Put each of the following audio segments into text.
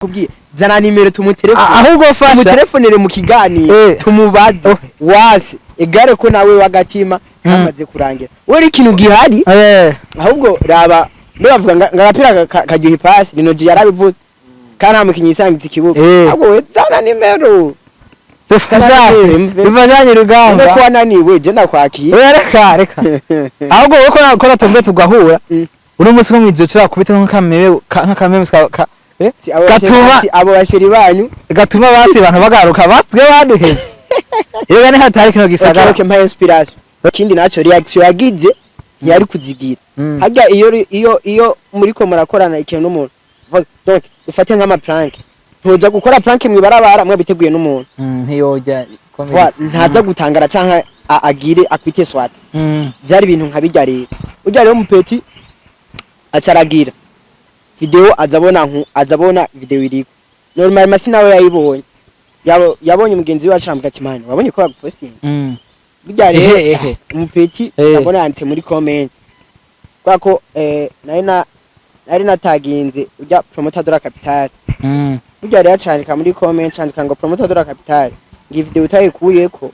kubwiye zana nimero tumutelefone ahubwo fasha tumutelefonere mu kiganiro tumubaze wase egare ko nawe wagatima kamaze kurangira we ikintu gihari ahubwo raba bavuga ngapira kagiye pass Linoji yarabivuze kana mukinyi isangitse ikibuga ahubwo we zana nimero tufashanye rugamba ko wananiwe je ndakwakiye reka ahubwo we ko natombe tugahura uri musi ko mwizo cira kubita nk'akameme gatuma abo bashiri banyu gatuma basi abantu bagaruka baswe baduheze yega ne hatari kino gisagara ke mpa inspiration kindi naco reaction yagize yari kuzigira hajya iyo muri ko murakorana ikintu n'umuntu donc ufate nk'ama prank ntuja gukora prank mwibarabara mwe biteguye n'umuntu ntiyojya ntaza gutangara canka agire akwite swata byari ibintu nkabijya rero ujya rero mupeti acaragira video azabona video iriko normal masi nawe yayibonye yabonye mugenzi we acambwa ati man wabonye ko posting bijya rero umupeti nabona yanditse muri comment kwako nari nataginze ujya promoter de la capitale bijya rero acandika muri comment candika ngo promoter de la capitale ngi video utayikuyeko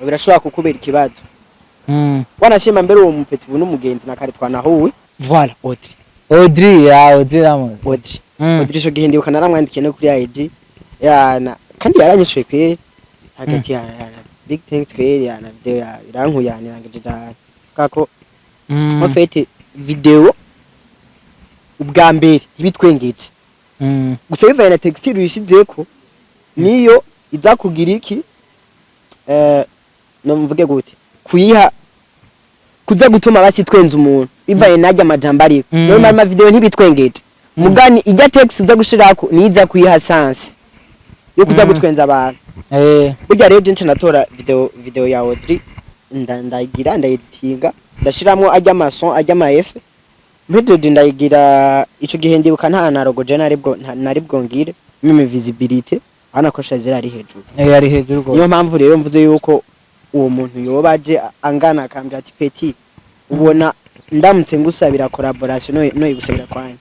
birashobora kukubera ikibazo wanashima mbere uwo mupeti ubu n'umugenzi na kare twanahuwe voilà Audrey ramu Audrey sho gihe ndibuka naramwandikiye no kuri ID yana kandi yaranyishuye kwe hagati ya big thanks kwe yana video ya irankuyanira ngije da kako mufete video ubwa mbere ibitwengeje gusa bivaye na textile yishizeko niyo iza kugira iki no mvuge gute kuyiha kuza gutuma basi twenza umuntu bivaye najya amajambo ari normal ma video ntibitwengeje mugani ijya text uza gushirako niza kuyiha sense yo kuza gutwenza abantu burya rero je natora video ya Audrey ndayigira ndayitinga ndashiramo ajya amason ajya ama F mpejeje ndayigira ico gihe ndibuka nta na logo je naribwo ngire mime visibility ana ko shazira ari hejuru ari hejuru go niyo mpamvu rero mvuze yuko uwo muntu yobaje angana akambya ati Petit ubona ndamutse ngusabira collaboration no igusabira kwanye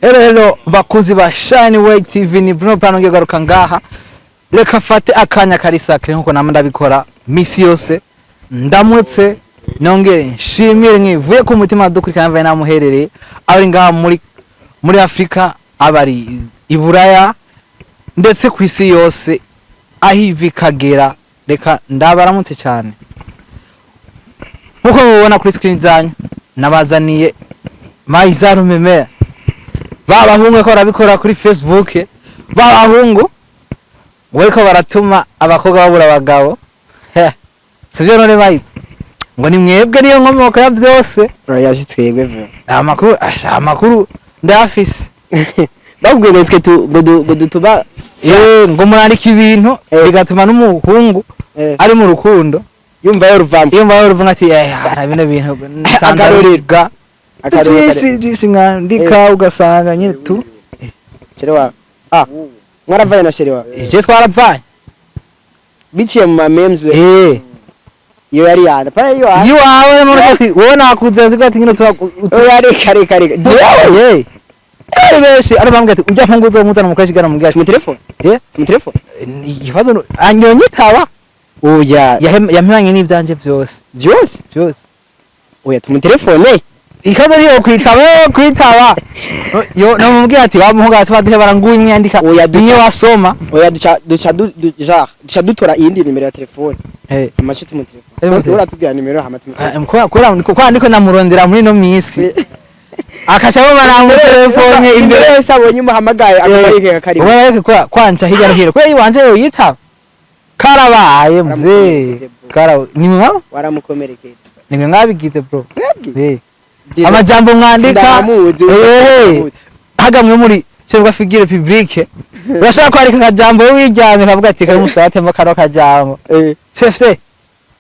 Hello bakuzi ba Shine Way TV ni Bruno Plano ngiye garuka ngaha reka fate akanya kari sacre nkuko namwe ndabikora misi yose ndamutse nongere nshimire nkivuye ku mutima dukurikana mvaye namuherereye ari ngaha muri Afrika abari Iburaya ndetse ku isi yose ahivi kagera reka ndabaramutse cyane nkuko mubona kuri screen zanyu nabazaniye Maizaro Meme babahungu ko barabikora kuri Facebook babahungu weko baratuma abakobwa babura abagabo sivyo none bayize ngo ni mwebwe niyo nkomoko ya byose yazi twebwe vuba amakuru ndafise bagubwe nitwe ngo dutuba ngo murandika ibintu bigatuma n'umuhungu ari mu rukundo yumva yoruvanga ati bino bintu sangarirwa akarorero ngandika ugasanga nyine tu sherewa mwaravaye na sherewa je twaravanye biciye mu memes iyo yari yana para iyo wawe muri ati wowe nakuze zigati nyine yari kare jewe ari beshi ari bambwe ati ujya mpunguzo muzana mukashigana mu gashi mu telefone mu telefone ikibazo anyonyitaba oya yampiranye n'ibyanje byose oya mu telefone ikaze niyo kwitaba yo namubwiye ati wamuhunga ati baduhebara nguye mwandika niyo wasoma oya duca dutora iyindi nimero ya telefone amacuti mu telefone uratubwira nimero kwa ndiko namurondera muri no misi akashabo maramu telefone imbere yose abonye umuhamagaye akabayike kari wewe kwanja hirya no hino kwe iwanje yo yitaba karabaye mzee nimwe waramukomerekeza nimwe mwabigize bro amajambo mwandika hagamwe muri cyangwa figure publique urashaka kwandika akajambo wijyame kavuga ati kari mustatemba karo kajambo fefte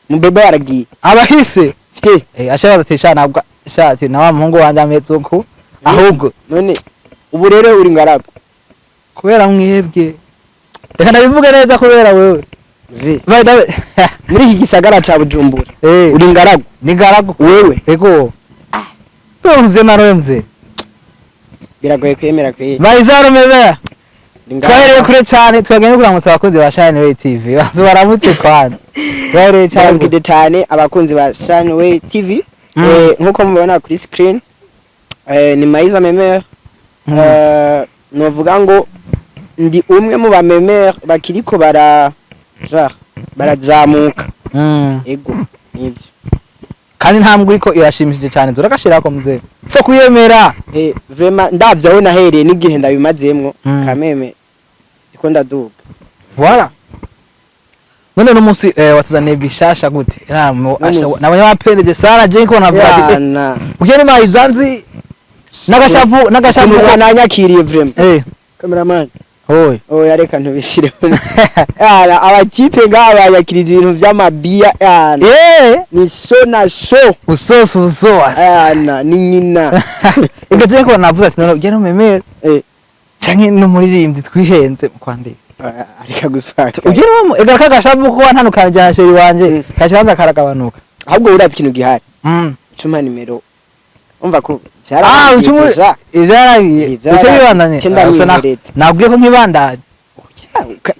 mubebe waragiye abahise fite ashaka atesha nabwo shati na wa muhungu wanje ametsuko ahubwo none ubu rero uri ngarago kubera mwebwe reka ndabivuga neza kubera wewe By the way, muri iki gisagara ca Bujumbura eh uri ngaragu ni ngaragu wewe ego Mvye naromvye biragoye kwemera kwe Bayizaro mebe twahereye kure cyane twagenda kuramutsa abakunzi ba Shine TV bazo baramutse kwana twahereye cyane abakunzi ba Shine TV nkuko mubona kuri screen ni Maiza Memer novuga ngo ndi umwe mu ba Memer bakiriko barazamuka ego nivyo kandi ntambwe uriko irashimishije cyane zurakashirako muzee cyo kuyemera vraiment ndavyaho nahereye n'igihe ndabimazemwo kameme ndiko ndaduga voilà none no musi watuzaniye bishasha gute nabonye bapendeje sana je ko navuga ugene Maizanzi nagashavu kananyakiriye vraiment cameraman oya reka ntubishire yana abatipe ngaba yakiriza ibintu vy'amabia yana ni so na so usoso yana ni nyina igaje ko navuze ati no ugene Memere canke no muririmbyi twihenze kwandika arika gusaka ugeramo egaka gashavu ko wantanukana jana sheri wanje kacanza karagabanuka ahubwo urazi kintu gihari cuma nimero umva ko vyaragiye uce bibandanye nabwiye ko nkibandanye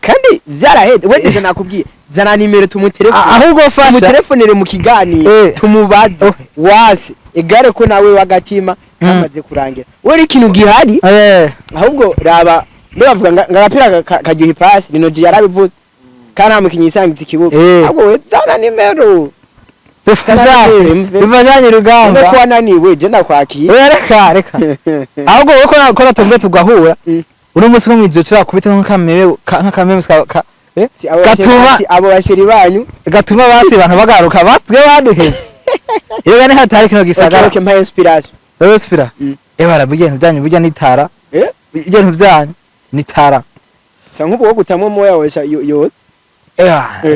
kandi vyaraheze weje nakubwiye zana nimero tumutelefone ahubwo fasha tumutelefonere mu kiganiro tumubaze wase egare ko nawe wagatima kamaze kurangira we ikintu gihari ahubwo raba bavuga ngapira kagiye pass binoji yarabivuze kandi amukinyi isangitse ikibuga ahubwo we zana nimero bivajanye rugamba ko wananiwe je ndakwakiye reka ahubwo uko nakora tumbe tugahura uno musi nkomwizo cira kubita nk'akameme gatuma abo bashiri banyu gatuma basi abantu bagaruka batwe baduheze yega ne hatari kino gisagara okay mpa inspiration ebara bugene byanyu bujya nitara ibintu byanyu nitara sa nkubo wo gutamwe moya wesha yo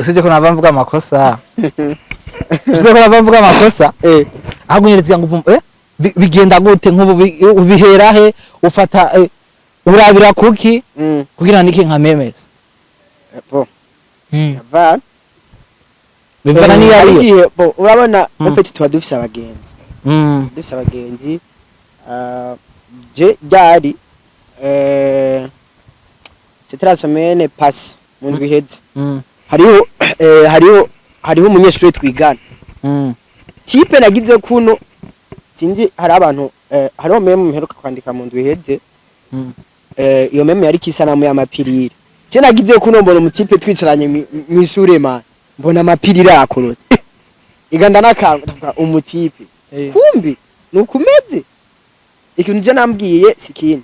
usije ko nabamvuga amakosa usije ko nabamvuga amakosa ahubwo nyeretse ngo bigenda gute nkubu ubihera he ufata urabira kuki kugira niki nka memes va bivana ni yari urabona mufite twa dufise abagenzi dufise abagenzi je dari c'était la semaine passe mu ndwi heze hariho umunyeshuri twigana type nagize kuno sinzi hari abantu hariho meme mperuka kwandika mu ndwi heze iyo meme yari kisanamu y'amapirire je nagize kuno mbona umutipe twicaranye mwishure man mbona amapirire akorotse iganda nakanga umutipe kumbi nukumeze ikintu je nambwiye sikini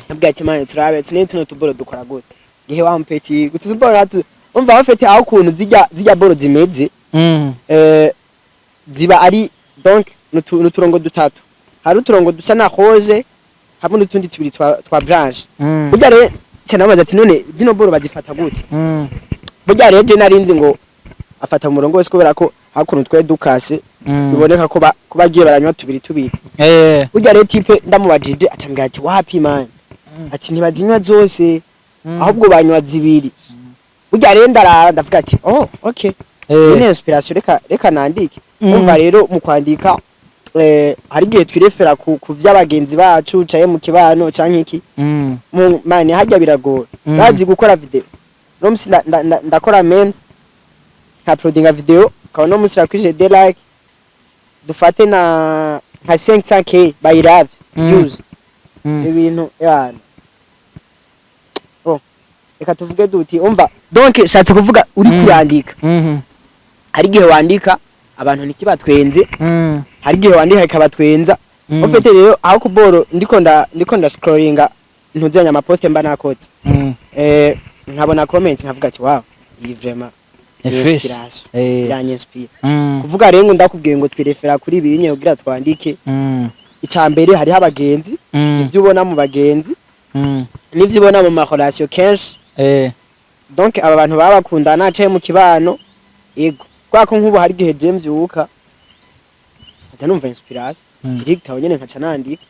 nabwiye ati mane turabe tuno tuboro dukora gute gihe wa mpeti gutuboro natu umva bafete aho kuntu zijya boro zimeze ziba ari donc nuturongo dutatu hari uturongo dusa na rose hamwe n'utundi tubiri twa branche burya rero cyane ati none zino boro bazifata gute burya rero je narinzi ngo afata umurongo wese kubera ko hakuntu twe dukase biboneka ko bagiye baranywa tubiri burya rero type ndamubajije atambwira ati wapi man ati ntibazinywa zose ahubwo banywa zibiri burya rero ndarara ndavuga ati okay ni inspiration reka nandike umva rero mu kwandika hari gihe twirefera ku vy'abagenzi bacu caye mu kibano canke iki mane hajya biragora bazi gukora video no musi ndakora memes uploadinga video kawa no musi rakwije de like dufate na nka 500k by love views ibintu yana reka tuvuge duti umva donc shatse kuvuga uri kurandika hari gihe wandika abantu nikibatwenze hari gihe wandika ikabatwenza ofete rero aho kuboro ndiko nda scrollinga ntuzanya amapost mba nakoze nkabona comment nkavuga ati wow iyi vraiment inspire kuvuga rero ndakubwiye ngo twirefera kuri ibinye kugira twandike icambere hari abagenzi ivyo ubona mu bagenzi nivyo ubona mu ma relation kenshi donc aba bantu baba bakundana caye mu kibano ego kwako nkubo hari gihe je mvyuka aza numva inspiration direct aho nyene nkaca nandika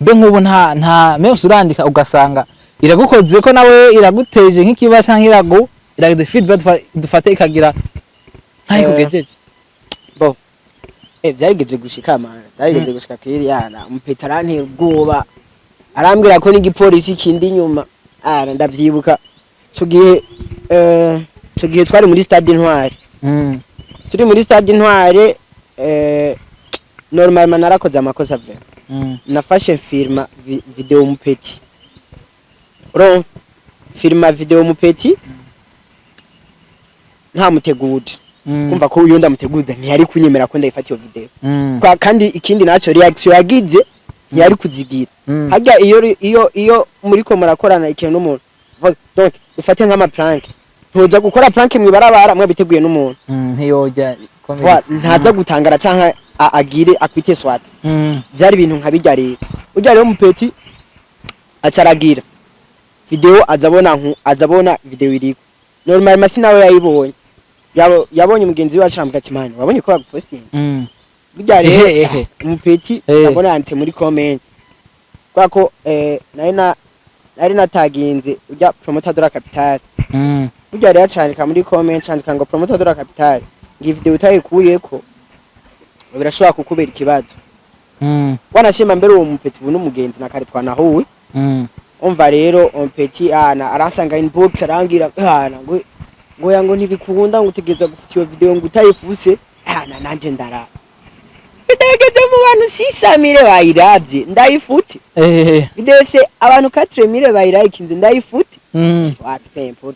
mbe nkubu nta memes urandika ugasanga iragukoze ko nawe iraguteje nk'ikiba canke irageze feedback dufate ikagira ntayikugejeje bo byarigeze gushika mana byarigeze gushika kwiri yana umupeta arantera ubwoba arambwira ko n'igipolisi kindi nyuma ndavyibuka tugiye twari muri stade Intwari turi muri stade Intwari normalement narakoze amakosa vre nafashe filma video umupeti filma video umupeti nta mutegude kumva ko uyu ndamuteguza ntiyari kunyemera ko ndayifata iyo video kandi ikindi naco reaction yagize ntiyari kuzigira hajya iyo muri ko murakorana ikintu n'umuntu donc ufate nk'ama prank ntuza gukora prank mwibarabara mwe biteguye n'umuntu ntiyojya ntaza gutangara canka agire akwite swata byari ibintu nkabijya rero ujya rero umupeti acaragira video azabona video iriko normal masina we yayibonye yabonye mugenzi we acambwa ati man wabonye ko baguposting bijya rero umupeti nabona yanditse muri comment kwa ko nari nataginze ujya promoter de la capitale bijya rero acandika muri comment candika ngo promoter de la capitale ngi video utayikuyeko birashobora kukubera ikibazo wanashima mbere uwo mupeti ubu n'umugenzi nakare twanahuwe umva rero umupeti arasanga inbox arangira ngo yango ntibikunda ngo utegeza gufita iyo video ngo utayifuse nanje ndara bitegeze mu bantu 6000 bayiravye ndayifute video se abantu 4000 bayirayikinze ndayifute wapi import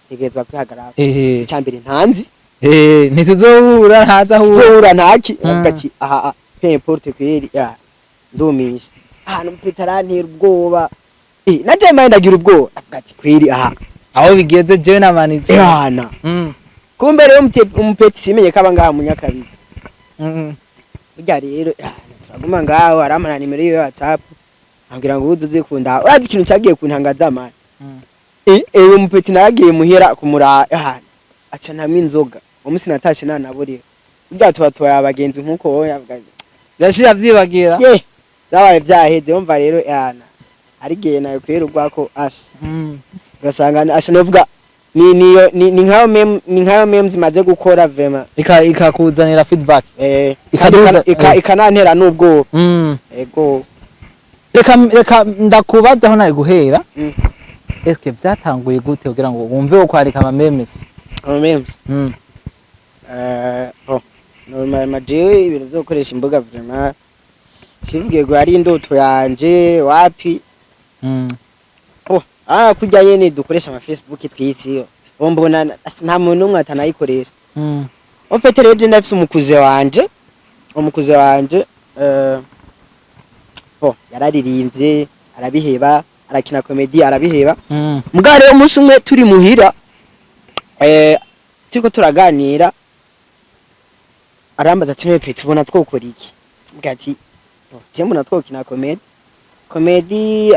tegezwa kwihagarara icyambere ntanzi ntituzohura ntazahura ntaki ati import kweri ndumisha umupeta arantera ubwoba naje ndagira ubwoba ati kweri aho bigeze je namanitse kumbe rero umupeti simenye kaba ngaha mu Nyakabiga burya rero turaguma ngaho aramana nimero yo WhatsApp ambwira ngo uzuze kunda urazi ikintu cyagiye kuntangaza amana umupeti naragiye muhera kumura aca ntamwe inzoga umunsi natashe nanaburiye burya tuba abagenzi nkuko wowe yavugaje gashira vyibagira zabaye vyaheze umva rero ari giye nayo kwera ubwako gasanga ashanovuga ni nkayo memes maze gukora vraiment ikakuzanira feedback ikanantera nubwo ego reka ndakubaza aho nari guhera eske byatanguye gute kugira ngo wumve ko ari kama memes normal majewe ibintu byo gukoresha imbuga vraiment kivuge ngo ari indoto yanje wapi kujya nyene dukoresha ama Facebook twisiyo bombona nta muntu umwe atanayikoresha ofete rero ndafise umukuze wanje yararirimbye arabiheba arakina comedy arabiheba mugare rero umunsi umwe turi muhira turiko turaganira arambaza ati mwe pete ubona twokora iki mbwati je mbona twokina comedy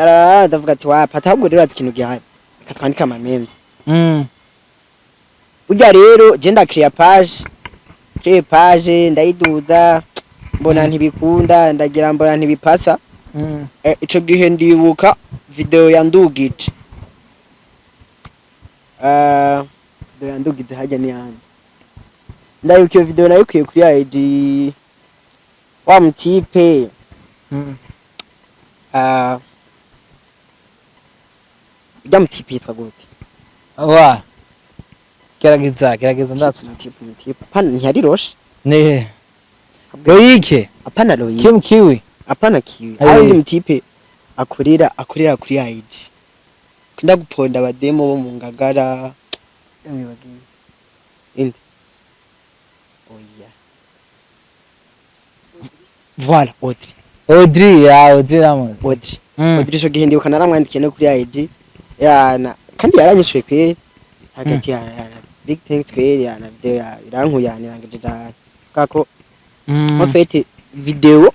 ndavuga ati wapata ahubwo rero ati ikintu gihari reka twandika ama memes ujya rero je ndakriya page ndayiduza mbona ntibikunda ndagira mbona ntibipasa ico gihe ndibuka video yandugije video yandugije hajya ni hano ndayuka iyo video nayikuye kuri IG wa mutipe mutipe yitwa gute gerageza ndatsu mutipe pana ntiyari roshe Loike apana Loike Kim Kiwi apana Kiwi ari mutipe akorera kuri IG kunda guponda abademo bo mu Ngagara indi voilà Audrey ramo Audrey so gihindi ukana naramwandikiye no kuri IG kandi yaranyishuye kwe hagati ya big things kwe na video irankuyanirangije cyane kako ofete video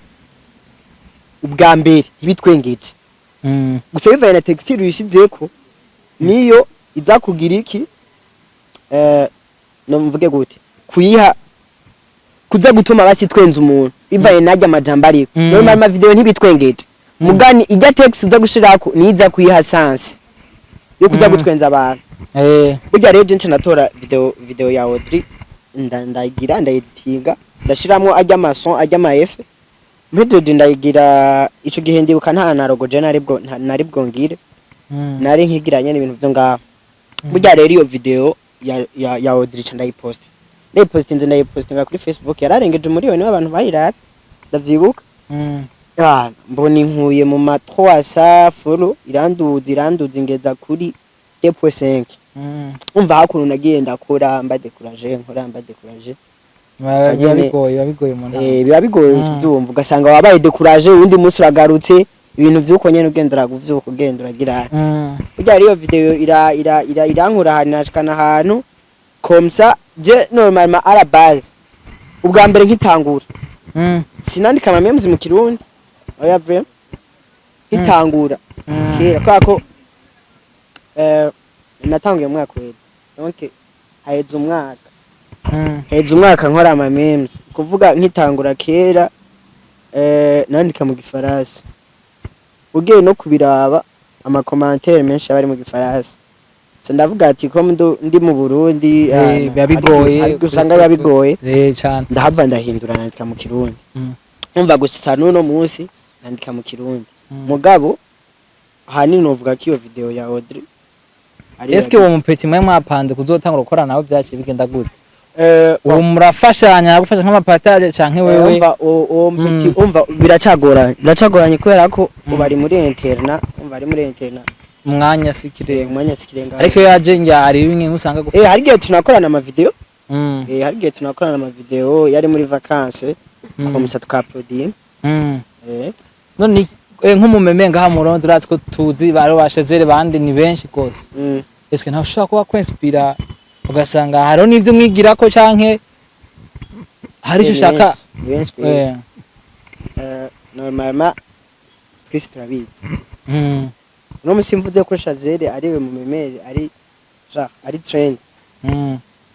ubwa mbere ibitwengeje gusa bivaye na textile uyishizeko niyo iza kugira iki no mvuge gute kuyiha kuza gutuma basitwenza umuntu bivaye najya amajambo ari normal ma video ntibitwengeje mugani ijya text uza gushirako niza kuyiha sense yo kuza gutwenza abantu burya rero je natora video ya Audrey ndayigira ndayitinga ndashiramwo ajya amason ajya amaefe mpejeje ndayigira ico gihe ndibuka nta na logo je nari bwongire nari nkigiranye n'ibintu vyo ngaho burya rero iyo video ya Audrey ndayiposta ndayipostinga kuri Facebook yararengeje miliyoni w'abantu bayiravye ndavyibuka mbona inkuye mu ma 300 follow iranduza ingeza kuri 2.5 umva hakuntu nagiye ndakora mba décourager biba bigoye mu ntara biba bigoye kuvyumva ugasanga wabaye décourager undi munsi uragarutse ibintu vyuko nyene ugendera guvyuka ugenda uragira burya iyo video irankura hanashikana ahantu komsa je normalement à la base ubwa mbere nkitangura sinandika ama memes mu kirundi oya vraiment nkitangura kera kwako natangiye umwaka weze donc heza umwaka nkora ama memes kuvuga nkitangura kera nandika mu gifaransa ugiye no kubiraba ama commentaire menshi abari mu gifaransa ndavuga ati ko ndi mu Burundi bigoye usanga bigoye cyane ndahava ndahindura nandika mu kirundi umva gusa nuno munsi nandika mu kirundi mugabo hanini novuga ko iyo video ya Audrey eske uwo mupeti mwe mwapanze kuzotangura gukora nawe byaciye bigenda gute uwo murafashanya gufasha nk'amapataje canke wewe uwo mupeti umva biracagoranye kubera ko ubari muri interna umwanya sikire ariko yaje ngira ari bimwe usanga gufasha hari gihe tunakorana ama video yari muri vacances komisa tukaprodire none nk'umumeme ngaha muronde uratse ko tuzi baro bashezere bandi ni benshi gose eske nta ushaka kuba kwinspira ugasanga haro nivyo mwigira ko canke hari cyo ushaka normalement twese turabizi no musimvuze ko Shazere ariwe mumemere ari trend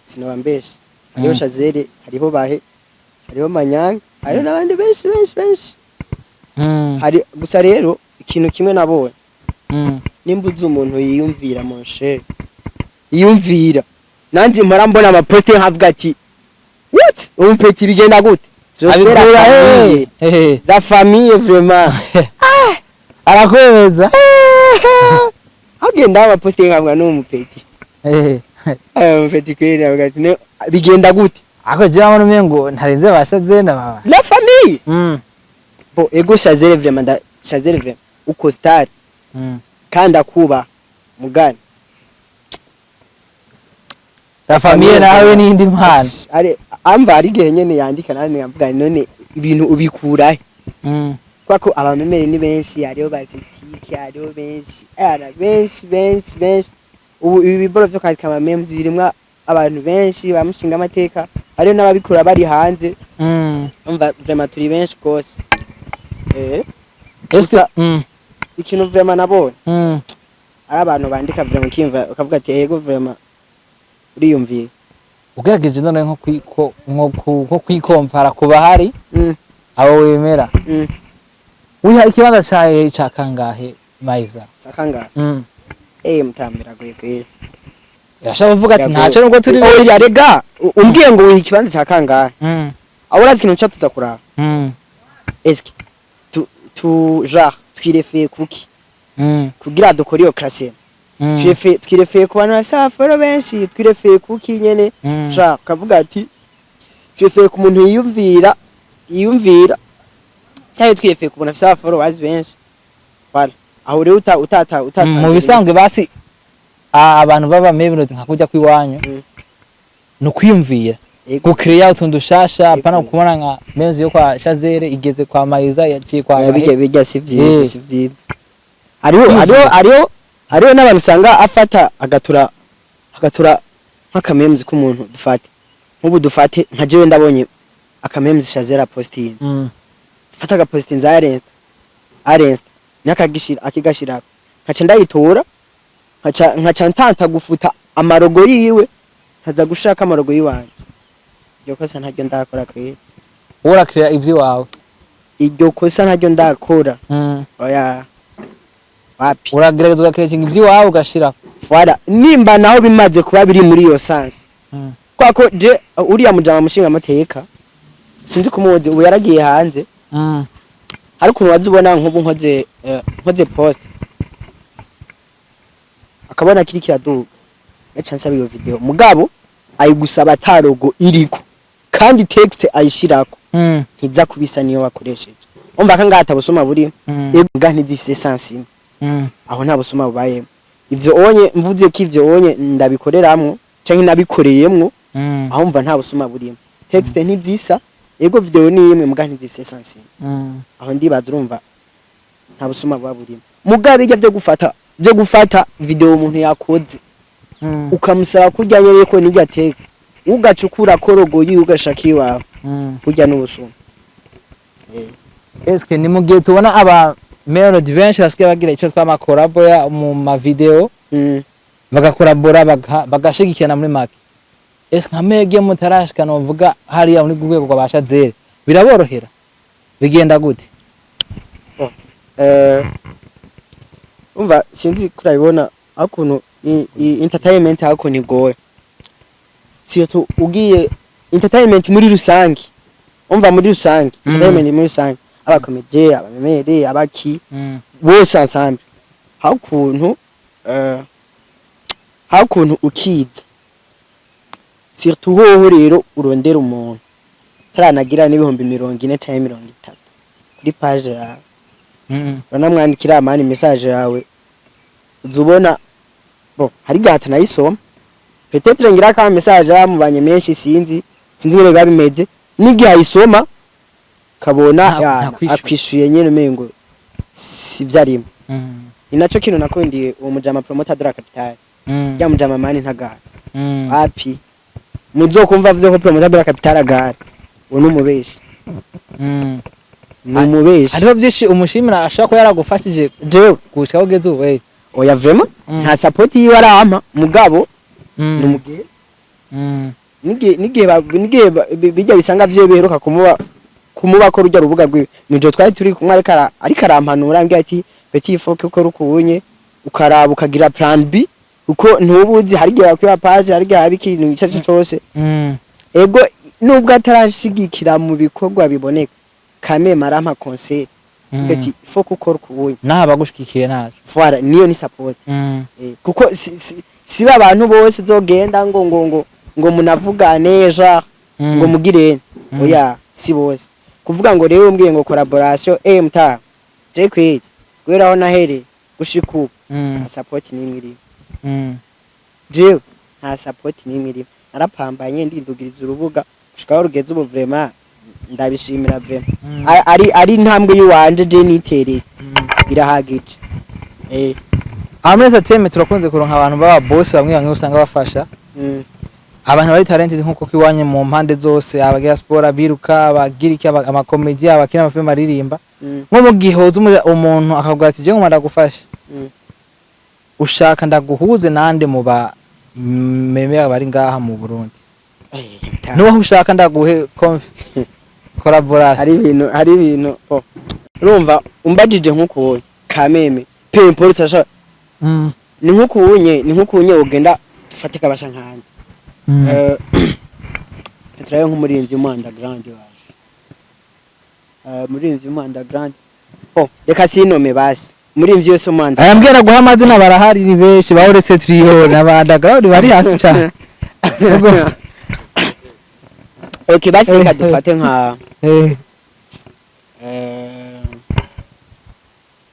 sinobambeshe hariho Shazere hariho bahe hariho Manyanga hariho n'abandi benshi hari gusa rero ikintu kimwe nabonye nimbuze umuntu yiyumvira mon cher yiyumvira nanzi mpora mbona ama poster havuga ati what umpeti bigenda gute abikura la famille vraiment arakwemeza agenda ama poster nkavuga no umpeti umpeti kwera avuga ati bigenda gute ako jamu n'umengo ntarenze bashaze na baba la famille bo ego Shazere vraiment uko star kandi akuba mugani la famille nawe n'indi mpano amva ari gihe nyene yandika nane yavuga none ibintu ubikurahe kwako abamemere ni benshi hariho basetike hariho benshi ubu ibi biboro vyo kwandika ama memes birimwa abantu benshi bamushinga amateka hariho n'ababikura bari hanze umva vraiment turi benshi gose ikintu vraiment nabonye ari abantu bandika vraiment kimva ukavuga ati yego vraiment uriyumviye ugerageje none nko kwikompara kuba hari abo wemera wiha ikibanza cyawe cakangahe Maiza cakangahe mutambira goye yashaka kuvuga ati ntaco nubwo turi oya rega umbwiye ngo wiha ikibanza cakangahe aho urazi ikintu cyatutsa kuraba eske tu genre twirefeye kuki kugira dukora iyo classe twirefeye ku bantu bafite abaforo benshi twirefeye kuki nyene genre kavuga ati twirefeye ku muntu yiyumvira cyane twirefeye ku muntu afite abaforo bazi benshi wala aho rero utata mu bisanzwe basi abantu baba mebino nka kujya kwiwanyu no kwiyumvira gukreya utundu shasha pana kubona nka memes yo kwa Shazere igeze kwa Maiza yaciye kwa bijya sivyiza ariho n'abantu usanga afata agatura nk'akamemes k'umuntu dufate nka jewe ndabonye akamemes Shazere posting fata ga posting za arrest nakagishira akigashira nkaca ndayitora nkaca ntanta gufuta amarogo yiwe nkaza gushaka amarogo yiwanje iryo kosa ntaryo ndakora kwe urakira ivyo wawe iryo kosa ntaryo ndakora oya wapi uragerageza ugakirekinga ivyo wawe ugashira Fwara nimba naho bimaze kuba biri muri iyo sansi kwako je uriya mujama mushinga amateka sinzi kumuzi ubu yaragiye hanze hari ukuntu wazibona nk'ubu nkoze post akabona kiri kiraduga yaca nsaba iyo video mugabo ayigusaba tarogo iriko kandi text ayishirako ntiza kubisa niyo wakoresheje umva kanga atabusoma buri ega ntizifise sansi aho nta busoma bubayemo ivyo onye mvuze ko ivyo onye ndabikoreramwo canke nabikoreyemwo aho mva nta busoma burimo text ntizisa ego video ni imwe muga ntizifise sansi aho ndibaza urumva nta busoma buba burimo mugabe ijya byo gufata video umuntu yakoze ukamusaba kujya nyere ko nijya text ugacukura korogoyi ugashaka iwawe kujya n'ubusuma eske ni mugihe tubona aba melody benshi basigaye bagira icyo twama collabo mu ma video bagakorabora bagashigikirana muri make eske nkamege mutarashika no vuga hariya muri rwego rwabasha zere biraborohera bigenda gute umva sinzi kurabibona akuntu entertainment hako ni goye siyo tu ugiye entertainment muri rusangi umva muri rusangi entertainment muri rusangi abakomedie abamemere abaki bose ensemble hakuntu ukiza surtout ho rero urondera umuntu taranagira n'ibihumbi 40 cyangwa 30 kuri page yawe banamwandikira amani message yawe uzubona bo hari gata nayisoma peut-être ngira ka message yamubanye menshi sinzi ngire babimeze nigi ayisoma kabona akwishuye nyene mengo sivyarimo inacho kino nakondiye uwo mujama promoter de la capitale ya mujama mani ntagara happy muzokumva avuze ko promoter de la capitale agara uno mubeshi numubeshi ariho byinshi umushimira ashaka ko yaragufashije je gushaka ugeze uwe oya vraiment nta support yiwe arampa mugabo numugiye nige bijya bisanga vye beheruka kumuba ko rujya rubuga rwe nijo twari turi kumwe ariko arampanura ambye ati petit foke ko rukubunye ukaraba ukagira plan B uko ntubuzi hari gihe bakwiye page hari gihe abikintu icaje cyose ego nubwo atarashigikira mu bikorwa biboneka kame marampa conseil ngati foke ko rukubunye naha bagushikikiye naje fwara niyo ni support kuko siba abantu bose zogenda ngo munavugane genre ngo mugire oya si bose kuvuga ngo rero umbwiye ngo collaboration mta je kwiti gweraho nahere gushiku support ni mwiri je nta support ni mwiri narapambanye ndindugiriza urubuga gushikaho rugeze ubu vraiment ndabishimira vraiment ari ntambwe yuwanje je nitereye irahagije ameza teme turakunze kuronka abantu baba boss bamwe usanga bafasha abantu bari talented nkuko kiwanye mu mpande zose abagira sport abiruka abagira iki amakomedi abakina amafilm aririmba nko mu gihoza umuntu akavuga ati je ngomba gufasha ushaka ndaguhuze nande mu ba meme bari ngaha mu Burundi no ushaka ndaguhe collaboration hari ibintu urumva umbajije nkuko kameme pempo utasha ni nkuko unye ugenda fatika basa nkanje Petrayo nk'umurinzi mu underground waje murinzi mu underground reka sinome basi murinzi yose mu underground ayambwira guha amazina barahari ni benshi bahorese trio na underground bari hasi cyane okay basi reka dufate nka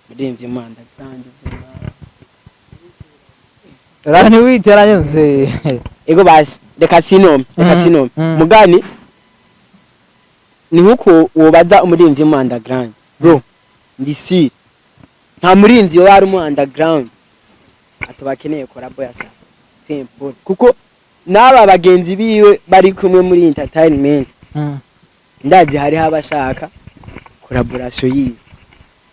murinzi mu underground rani witeranye nse ego basi reka sinome mugani ni nkuko ubaza umurinzi mu underground bro ndisi nta murinzi yo bari mu underground atubakeneye collabo ya sa pempo kuko naba bagenzi biwe bari kumwe muri entertainment ndazi hari habashaka collaboration yiwe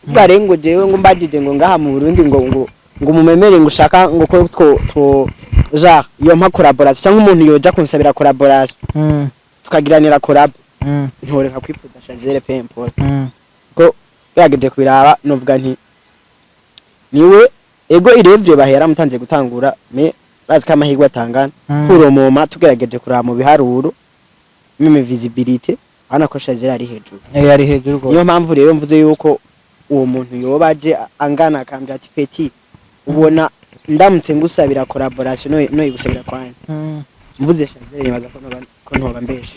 barengo jewe ngo mbajije ngo ngaha mu Burundi ngo mumemere ngo ushaka ngo ko two genre iyo mpa collaboration cyangwa umuntu yoja kunsabira collaboration tukagiranira collab ntoreka kwipfuza Shazere Pempo ko yageje kubiraba novuga nti niwe ego irevye bahera mutanze gutangura me razi kamahirwe atangana kuromoma tugerageje kuraba mu biharuro mime visibility ana ko Shazira ari hejuru yari hejuru go niyo mpamvu rero mvuze yuko uwo muntu yobaje angana akambira ati Petit ubona ndamutse ngusabira collaboration no igusabira kwanye mvuze Shazira nibaza ko ntoba mbeshe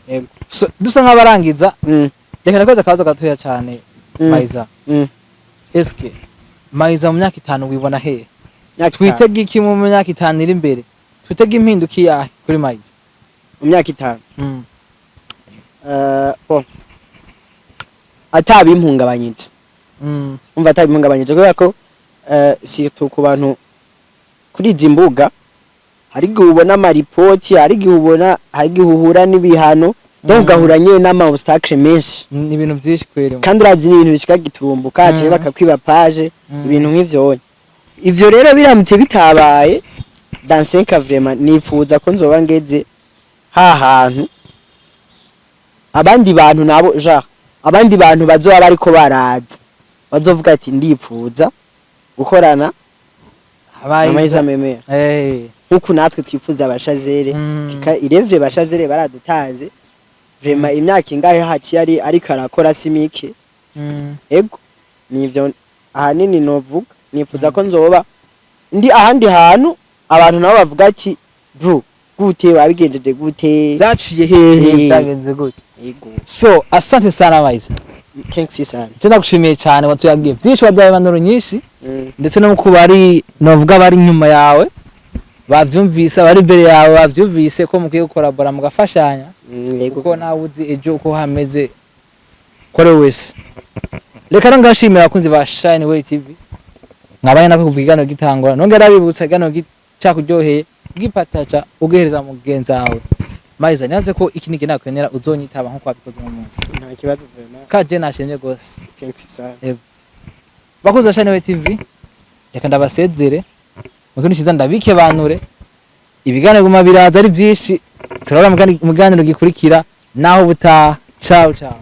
yego so dusa nk'abarangiza reka nakoze akabazo gatoya cyane Maiza eske Maiza mu myaka 5 wibona he twitege iki mu myaka 5 iri imbere twitege impinduki yahe kuri Maiza mu myaka 5 atabimpungabanyije umva atabimpungabanyije kubera ko surtout ku bantu kuri Zimbuga hari gihe ubona amaripoti hari gihe uhura n'ibihano donc gahuranye n'ama-obstacle menshi ni ibintu byinshi kwere kandi urazi ni ibintu bishika giturumbuka cyane bakakwiba page ibintu nk'ivyo ivyo rero biramutse bitabaye dans 5 vraiment nifuza ko nzoba ngeze hantu abandi bantu nabo abandi bantu bazoba bariko baraza bazovuga ati ndifuza gukorana Maiza Memera nkuko natwe twifuza abashazere irevye bashazere baradutanze vraiment imyaka ingahe haci ari karakora simike ego nivyo ahanini novuga nifuza ko nzoba ndi ahandi hantu abantu nabo bavuga ati bro gute wabigenjeje gute zaciye hehe zagenze gute ego so asante sana Maiza thanks sana tenda gushimiye cyane watuyagiye byinshi badaye banoro nyinshi ndetse no kubari novuga bari nyuma yawe bavyumvise bari imbere yawe bavyumvise ko mukiye gukorabora mugafashanya kuko nawe uzi ejo uko hameze kore wese reka ngashimira abakunzi ba Shine Way TV ngabanye nako kuvugana gitangura nongera abibutsa gano cyakuryoheye gipatacha ugehereza mugenza wawe Maiza nyanze ko iki nige nakwenera uzonyitaba nko kwabikoze mu munsi nta kibazo vraiment kaje nashimye gose thanks sana bakuza Shine Way TV reka ndabasezere mukintu kiza ndabike banure ibiganiro guma biraza ari byinshi turabona muganiro gikurikira naho buta ciao ciao